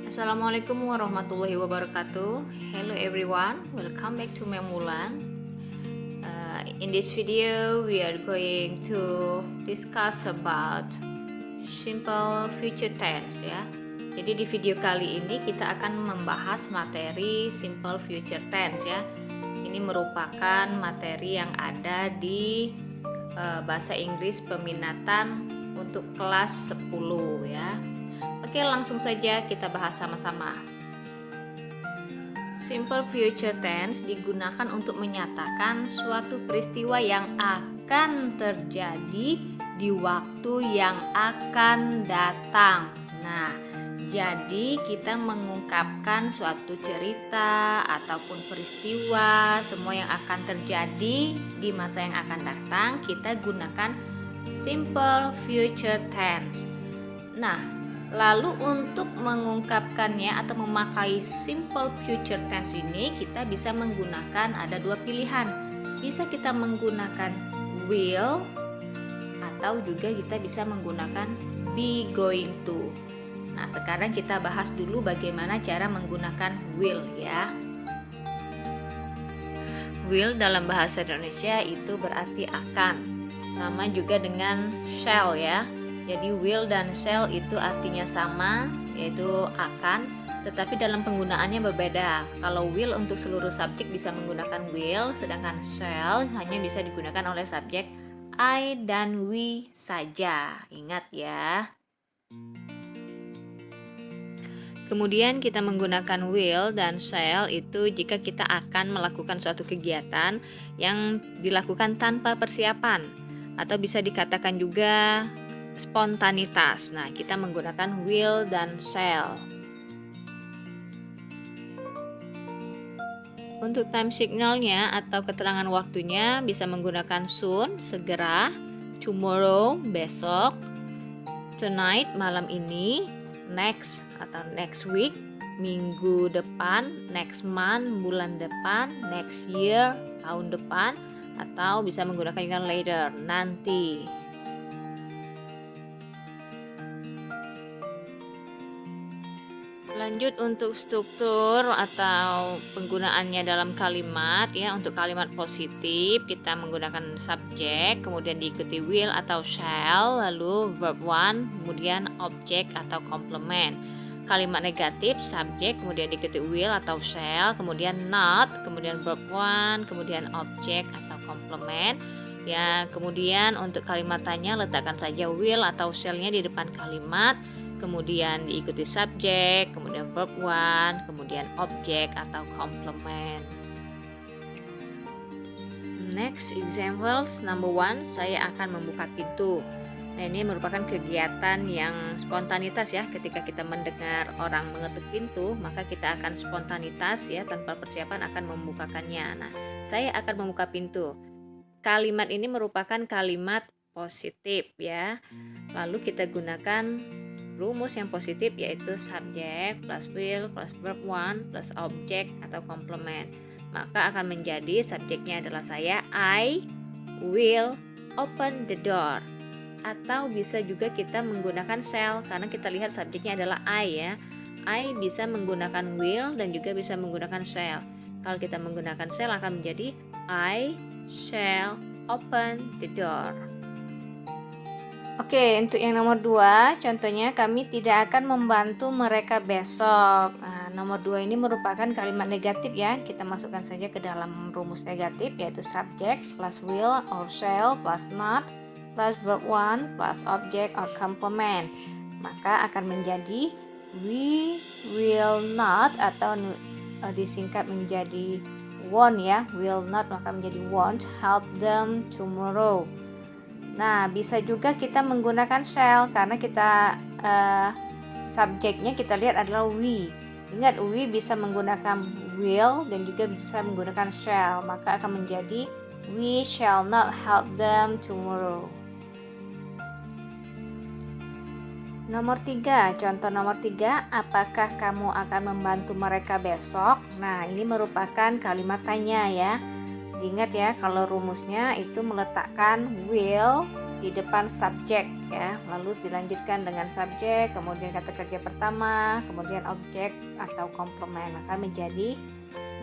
Assalamualaikum warahmatullahi wabarakatuh. Hello everyone, welcome back to Memulan. In this video, we are going to discuss about simple future tense ya. Jadi di video kali ini kita akan membahas materi simple future tense ya. Ini merupakan materi yang ada di bahasa Inggris peminatan untuk kelas 10 ya. Oke, langsung saja kita bahas sama-sama. Simple future tense digunakan untuk menyatakan suatu peristiwa yang akan terjadi di waktu yang akan datang. Nah, jadi kita mengungkapkan suatu cerita ataupun peristiwa, semua yang akan terjadi di masa yang akan datang, kita gunakan simple future tense. Nah, lalu untuk mengungkapkannya atau memakai simple future tense ini kita bisa menggunakan ada dua pilihan. Bisa kita menggunakan will atau juga kita bisa menggunakan be going to. Nah, sekarang kita bahas dulu bagaimana cara menggunakan will ya. Will dalam bahasa Indonesia itu berarti akan. Sama juga dengan shall ya. Jadi will dan shall itu artinya sama, yaitu akan, tetapi dalam penggunaannya berbeda. Kalau will untuk seluruh subjek bisa menggunakan will, sedangkan shall hanya bisa digunakan oleh subjek I dan we saja. Ingat ya. Kemudian kita menggunakan will dan shall itu jika kita akan melakukan suatu kegiatan yang dilakukan tanpa persiapan, atau bisa dikatakan juga spontanitas. Nah, kita menggunakan will dan shall. Untuk time signalnya atau keterangan waktunya bisa menggunakan soon, segera, tomorrow, besok, tonight, malam ini, next atau next week, minggu depan, next month, bulan depan, next year, tahun depan, atau bisa menggunakan juga later, nanti. Lanjut untuk struktur atau penggunaannya dalam kalimat ya. Untuk kalimat positif kita menggunakan subjek, kemudian diikuti will atau shall, lalu verb one, kemudian object atau complement. Kalimat negatif subjek, kemudian diikuti will atau shall, kemudian not, kemudian verb one, kemudian object atau complement. Ya, kemudian untuk kalimat tanya letakkan saja will atau shall-nya di depan kalimat. Kemudian diikuti subjek, kemudian verb one, kemudian objek atau complement. Next examples number one, saya akan membuka pintu. Nah, ini merupakan kegiatan yang spontanitas ya. Ketika kita mendengar orang mengetuk pintu, maka kita akan spontanitas ya, tanpa persiapan akan membukakannya. Nah, saya akan membuka pintu. Kalimat ini merupakan kalimat positif ya. Lalu kita gunakan rumus yang positif yaitu subjek plus will plus verb one plus object atau complement. Maka akan menjadi subjeknya adalah saya, I will open the door. Atau bisa juga kita menggunakan shall karena kita lihat subjeknya adalah I ya. I bisa menggunakan will dan juga bisa menggunakan shall. Kalau kita menggunakan shall akan menjadi I shall open the door. Oke, untuk yang nomor 2, contohnya kami tidak akan membantu mereka besok. Nah, nomor 2 ini merupakan kalimat negatif ya. Kita masukkan saja ke dalam rumus negatif yaitu subject plus will or shall plus not plus verb one plus object or complement. Maka akan menjadi we will not atau disingkat menjadi won't ya. Will not maka menjadi won't help them tomorrow. Nah, bisa juga kita menggunakan shall karena kita subjeknya kita lihat adalah we. Ingat, we bisa menggunakan will dan juga bisa menggunakan shall. Maka akan menjadi we shall not help them tomorrow. Nomor 3, contoh nomor 3, apakah kamu akan membantu mereka besok? Nah, ini merupakan kalimat tanya ya. Ingat ya, kalau rumusnya itu meletakkan will di depan subjek ya, lalu dilanjutkan dengan subjek, kemudian kata kerja pertama, kemudian objek atau komplement, maka menjadi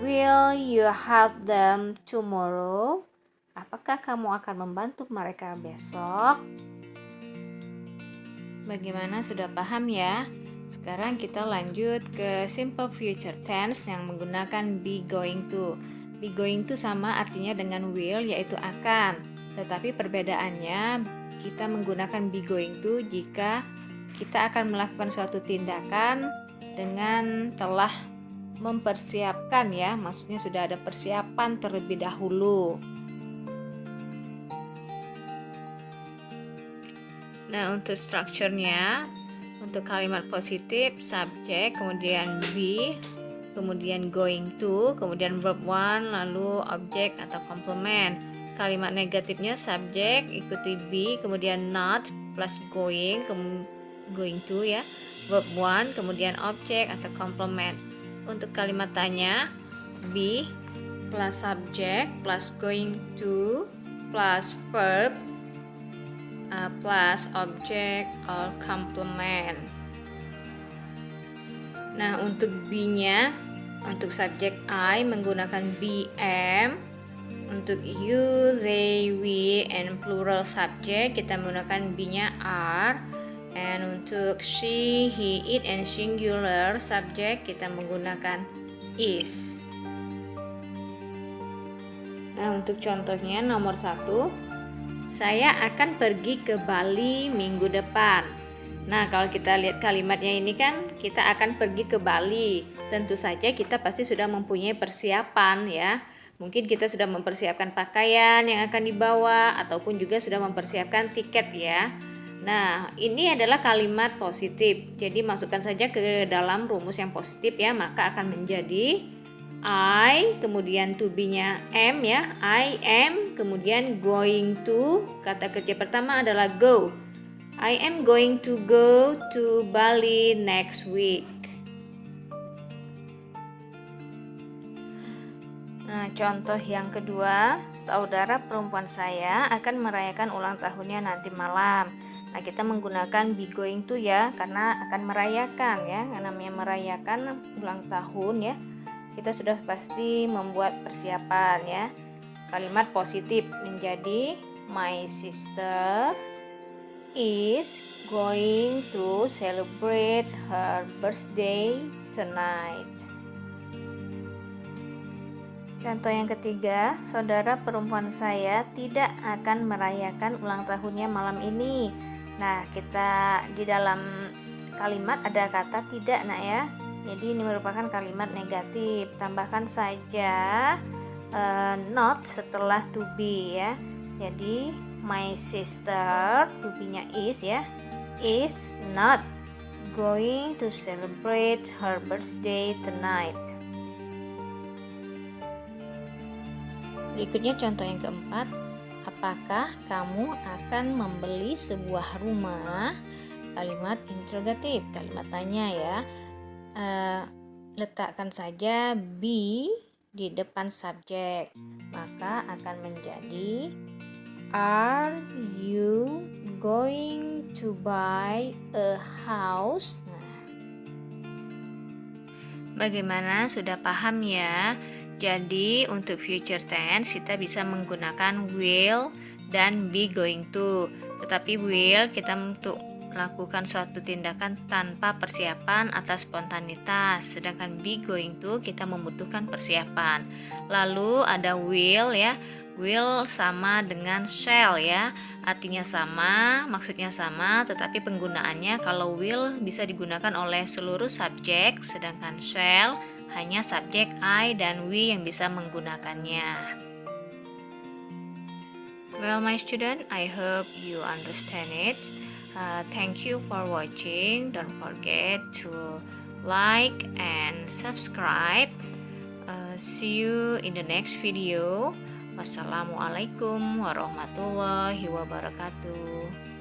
will you help them tomorrow? Apakah kamu akan membantu mereka besok? Bagaimana, sudah paham ya? Sekarang kita lanjut ke simple future tense yang menggunakan be going to. Be going to sama artinya dengan will, yaitu akan. Tetapi perbedaannya, kita menggunakan be going to jika kita akan melakukan suatu tindakan dengan telah mempersiapkan ya, maksudnya sudah ada persiapan terlebih dahulu. Nah, untuk strukturnya, untuk kalimat positif, subjek, kemudian be, kemudian going to, kemudian verb one, lalu objek atau komplement. Kalimat negatifnya subjek, ikuti be, kemudian not, plus going to ya, verb one, kemudian objek atau komplement. Untuk kalimat tanya, be plus subjek, plus going to, plus verb, plus object or complement. Nah, untuk be-nya, untuk subjek I menggunakan BM, untuk you, they, we, and plural subject kita menggunakan be-nya are, and untuk she, he, it, and singular subject kita menggunakan is. Nah, untuk contohnya nomor 1, saya akan pergi ke Bali minggu depan. Nah, kalau kita lihat kalimatnya ini kan kita akan pergi ke Bali. Tentu saja kita pasti sudah mempunyai persiapan ya. Mungkin kita sudah mempersiapkan pakaian yang akan dibawa ataupun juga sudah mempersiapkan tiket ya. Nah, ini adalah kalimat positif. Jadi masukkan saja ke dalam rumus yang positif ya, maka akan menjadi I, kemudian to be-nya am ya, I am, kemudian going to, kata kerja pertama adalah go. I am going to go to Bali next week. Nah, contoh yang kedua, saudara perempuan saya akan merayakan ulang tahunnya nanti malam. Nah, kita menggunakan be going to ya, karena akan merayakan ya, yang namanya merayakan ulang tahun ya. Kita sudah pasti membuat persiapan ya. Kalimat positif menjadi my sister is going to celebrate her birthday tonight. Contoh yang ketiga, saudara perempuan saya tidak akan merayakan ulang tahunnya malam ini. Nah, kita di dalam kalimat ada kata tidak nak ya. Jadi ini merupakan kalimat negatif. Tambahkan saja not setelah to be ya. Jadi my sister, to be-nya is ya, is not going to celebrate her birthday tonight. Berikutnya contoh yang keempat, apakah kamu akan membeli sebuah rumah? Kalimat interrogatif, kalimat tanya ya. Letakkan saja be di depan subjek, maka akan menjadi are you going to buy a house? Nah, bagaimana, sudah paham ya? Jadi untuk future tense kita bisa menggunakan will dan be going to. Tetapi will kita untuk melakukan suatu tindakan tanpa persiapan atas spontanitas, sedangkan be going to kita membutuhkan persiapan. Lalu ada will ya, will sama dengan shall ya, artinya sama, maksudnya sama, tetapi penggunaannya kalau will bisa digunakan oleh seluruh subjek, sedangkan shall hanya subjek I dan we yang bisa menggunakannya. Well my student, I hope you understand it. Thank you for watching. Don't forget to like and subscribe. See you in the next video. Wassalamualaikum warahmatullahi wabarakatuh.